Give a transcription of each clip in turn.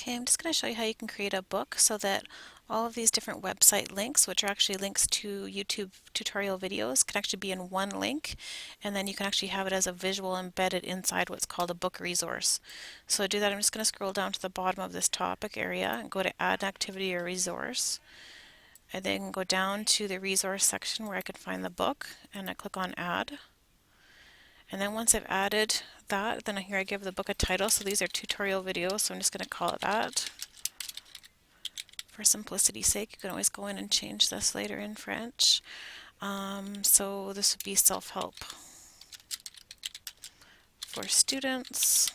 Okay, I'm just going to show you how you can create a book so that all of these different website links, which are actually links to YouTube tutorial videos, can actually be in one link, and then you can actually have it as a visual embedded inside what's called a book resource. So to do that, I'm just going to scroll down to the bottom of this topic area and go to Add an Activity or Resource. I then go down to the resource section where I can find the book, and I click on Add. And then once I've added that, then here I give the book a title. So these are tutorial videos, so I'm just going to call it that. For simplicity's sake, you can always go in and change this later in French. So this would be self-help for students.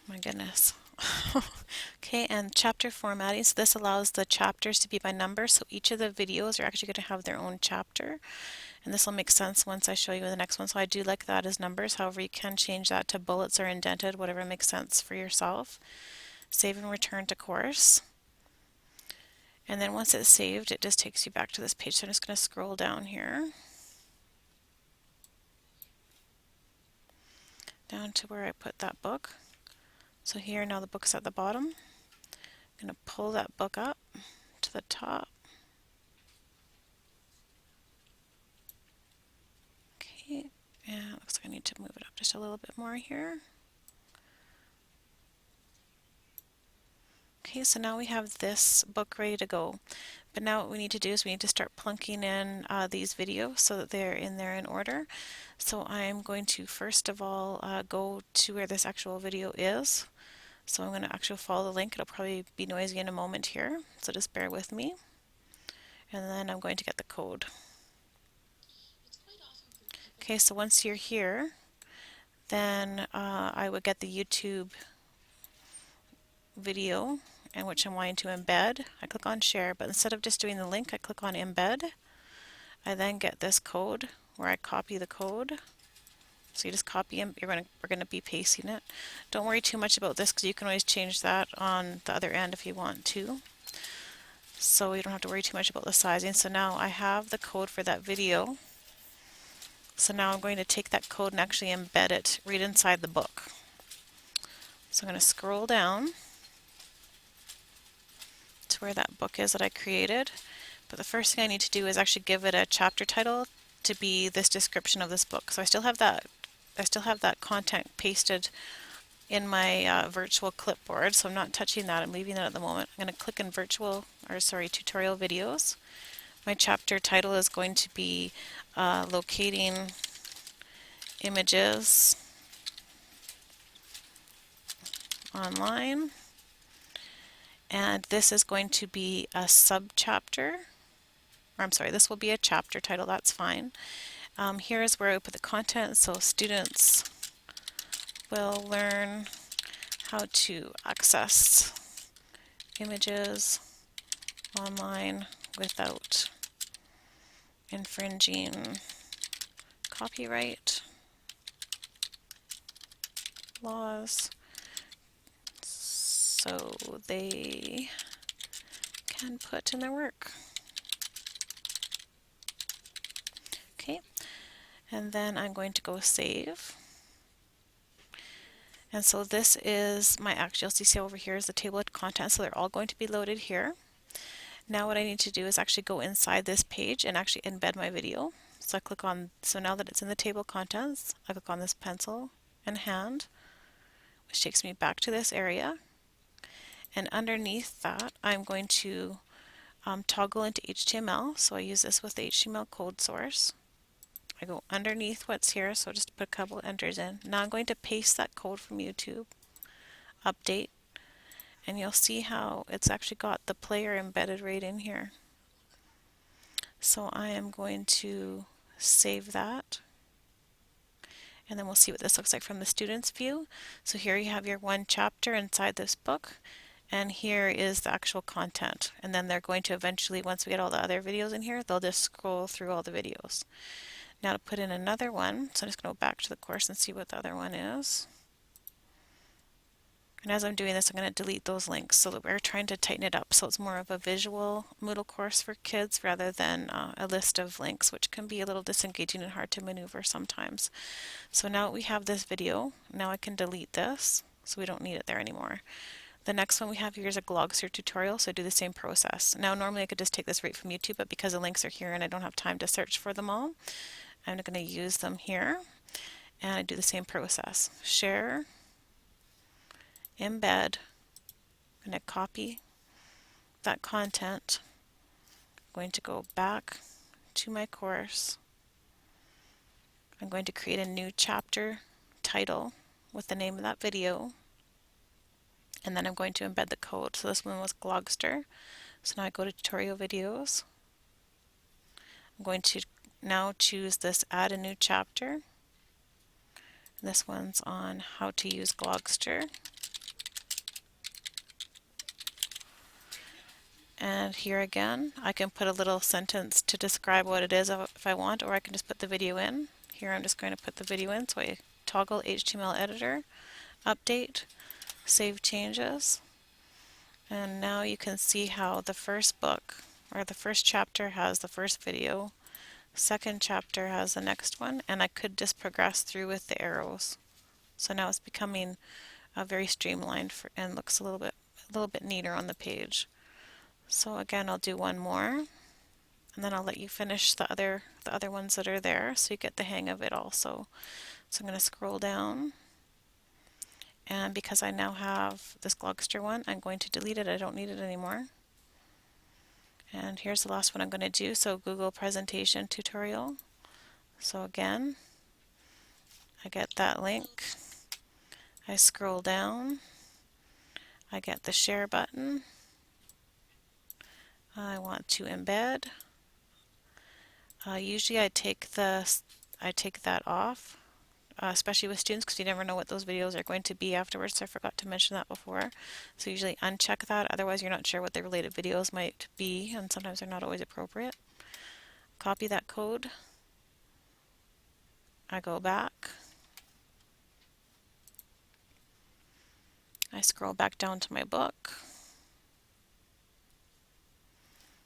My goodness. Okay, and chapter formatting. So this allows the chapters to be by number. So each of the videos are actually going to have their own chapter. And this will make sense once I show you the next one. So I do like that as numbers. However, you can change that to bullets or indented, whatever makes sense for yourself. Save and return to course. And then once it's saved, it just takes you back to this page. So I'm just going to scroll down here. Down to where I put that book. So here now the book's at the bottom. I'm going to pull that book up to the top. Okay, and it looks like I need to move it up just a little bit more here. Okay, so now we have this book ready to go. But now what we need to do is we need to start plunking in these videos so that they're in there in order. So I'm going to first of all go to where this actual video is. So I'm going to actually follow the link. It'll probably be noisy in a moment here, so just bear with me. And then I'm going to get the code. Okay, so once you're here, then I would get the YouTube video in which I'm wanting to embed. I click on share, but instead of just doing the link, I click on embed. I then get this code where I copy the code. So you just copy them. We're going to be pasting it. Don't worry too much about this because you can always change that on the other end if you want to. So you don't have to worry too much about the sizing. So now I have the code for that video. So now I'm going to take that code and actually embed it right inside the book. So I'm going to scroll down to where that book is that I created. But the first thing I need to do is actually give it a chapter title to be this description of this book. So I still have that content pasted in my virtual clipboard, so I'm not touching that. I'm leaving that at the moment. I'm going to click in tutorial videos. My chapter title is going to be locating images online, and this is going to be a subchapter, or I'm sorry, this will be a chapter title. That's fine. Here is where I put the content. So students will learn how to access images online without infringing copyright laws, so they can put in their work. Okay, and then I'm going to go save. And so this is my actual, you'll see over here is the table of contents, so they're all going to be loaded here. Now what I need to do is actually go inside this page and actually embed my video. So I click on, so now that it's in the table of contents, I click on this pencil and hand, which takes me back to this area. And underneath that, I'm going to toggle into HTML. So I use this with the HTML code source. I go underneath what's here, so just put a couple enters in. Now I'm going to paste that code from YouTube, update, and you'll see how it's actually got the player embedded right in here. So I am going to save that, and then we'll see what this looks like from the student's view. So here you have your one chapter inside this book, and here is the actual content. And then they're going to eventually, once we get all the other videos in here, they'll just scroll through all the videos. Now to put in another one, so I'm just going to go back to the course and see what the other one is. And as I'm doing this, I'm going to delete those links so that we're trying to tighten it up so it's more of a visual Moodle course for kids rather than a list of links, which can be a little disengaging and hard to maneuver sometimes. So now we have this video. Now I can delete this so we don't need it there anymore. The next one we have here is a Glogster tutorial, so I do the same process. Now normally I could just take this right from YouTube, but because the links are here and I don't have time to search for them all, I'm going to use them here, and I do the same process. Share, embed, I'm going to copy that content, I'm going to go back to my course, I'm going to create a new chapter title with the name of that video, and then I'm going to embed the code. So this one was Glogster. So now I go to tutorial videos. I'm going to now choose this add a new chapter. This one's on how to use Glogster. And here again, I can put a little sentence to describe what it is if I want, or I can just put the video in. Here I'm just going to put the video in, so I toggle HTML editor, update, save changes. And now you can see how the first book, or the first chapter has the first video, second chapter has the next one, and I could just progress through with the arrows. So now it's becoming very streamlined and looks a little bit neater on the page. So again, I'll do one more, and then I'll let you finish the other ones that are there so you get the hang of it also. So I'm going to scroll down. And because I now have this Glogster one, I'm going to delete it. I don't need it anymore. And here's the last one I'm going to do. So Google presentation tutorial. So again, I get that link. I scroll down. I get the share button. I want to embed. Usually I take that off. Especially with students, because you never know what those videos are going to be afterwards, so I forgot to mention that before. So usually uncheck that, otherwise you're not sure what the related videos might be, and sometimes they're not always appropriate. Copy that code. I go back. I scroll back down to my book.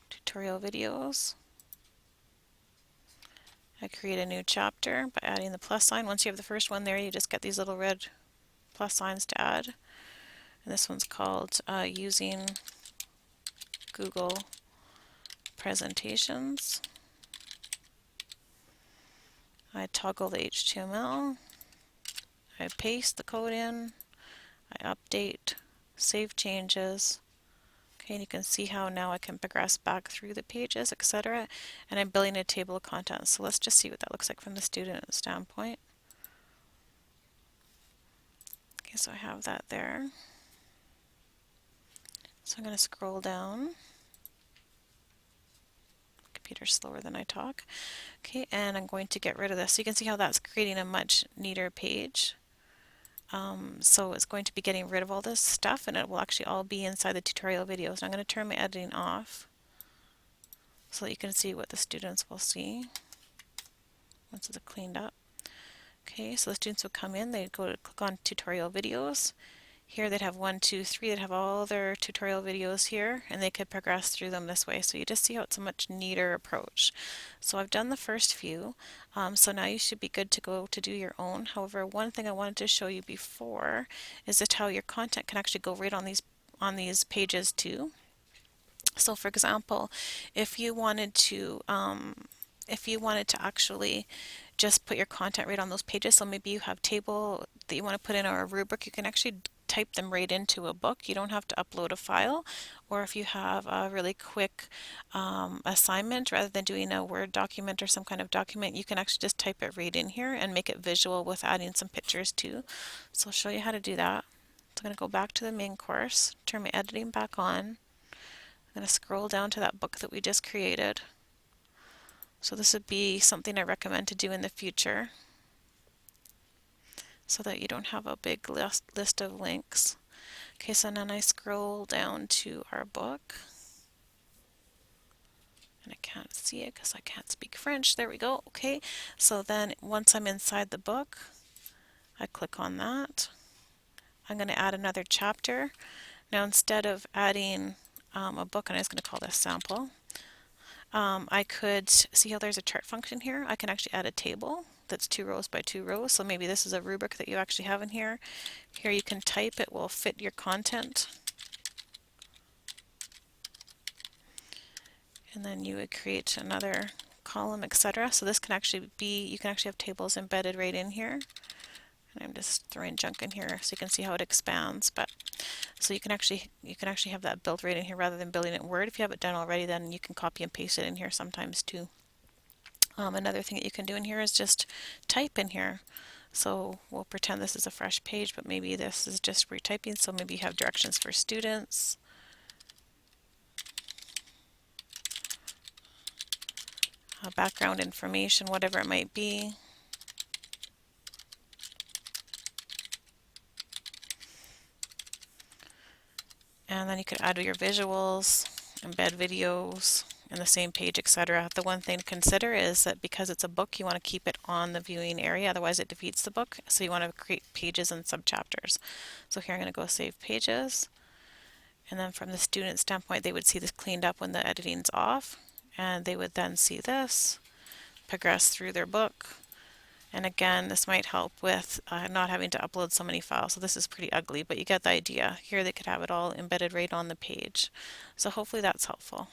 Tutorial videos. I create a new chapter by adding the plus sign. Once you have the first one there, you just get these little red plus signs to add. And this one's called using Google presentations. I toggle the HTML. I paste the code in. I update, save changes. Okay, and you can see how now I can progress back through the pages, etc. And I'm building a table of contents. So let's just see what that looks like from the student standpoint. Okay, so I have that there. So I'm going to scroll down. Computer's slower than I talk. Okay, and I'm going to get rid of this. So you can see how that's creating a much neater page. So it's going to be getting rid of all this stuff, and it will actually all be inside the tutorial videos. Now I'm going to turn my editing off so that you can see what the students will see once it's cleaned up. Okay, so the students will come in, they go to click on tutorial videos. Here they'd have 1, 2, 3, they'd have all their tutorial videos here, and they could progress through them this way. So you just see how it's a much neater approach. So I've done the first few, so now you should be good to go to do your own. However, one thing I wanted to show you before is just how your content can actually go right on these pages too. So for example, if you wanted to actually just put your content right on those pages, so maybe you have table that you want to put in or a rubric, you can actually type them right into a book. You don't have to upload a file. Or if you have a really quick assignment, rather than doing a Word document or some kind of document, you can actually just type it right in here and make it visual with adding some pictures too. So I'll show you how to do that. So I'm going to go back to the main course, turn my editing back on. I'm going to scroll down to that book that we just created. So this would be something I recommend to do in the future so that you don't have a big list of links. Okay, so then I scroll down to our book. And I can't see it because I can't speak French. There we go. Okay, so then once I'm inside the book, I click on that. I'm going to add another chapter. Now instead of adding a book, and I'm just going to call this sample, I could see how there's a chart function here. I can actually add a table that's 2 rows by 2 rows. So maybe this is a rubric that you actually have in here. Here you can type, it will fit your content. And then you would create another column, etc. So this can actually be, you can actually have tables embedded right in here. And I'm just throwing junk in here so you can see how it expands. But so you can actually have that built right in here rather than building it in Word. If you have it done already, then you can copy and paste it in here sometimes too. Another thing that you can do in here is just type in here. So we'll pretend this is a fresh page, but maybe this is just retyping. So maybe you have directions for students. Background information, whatever it might be. And then you could add your visuals, embed videos in the same page, etc. The one thing to consider is that because it's a book, you want to keep it on the viewing area, otherwise it defeats the book. So you want to create pages and subchapters. So here I'm going to go save pages. And then from the student standpoint, they would see this cleaned up when the editing's off. And they would then see this, progress through their book. And again, this might help with not having to upload so many files. So this is pretty ugly, but you get the idea. Here they could have it all embedded right on the page. So hopefully that's helpful.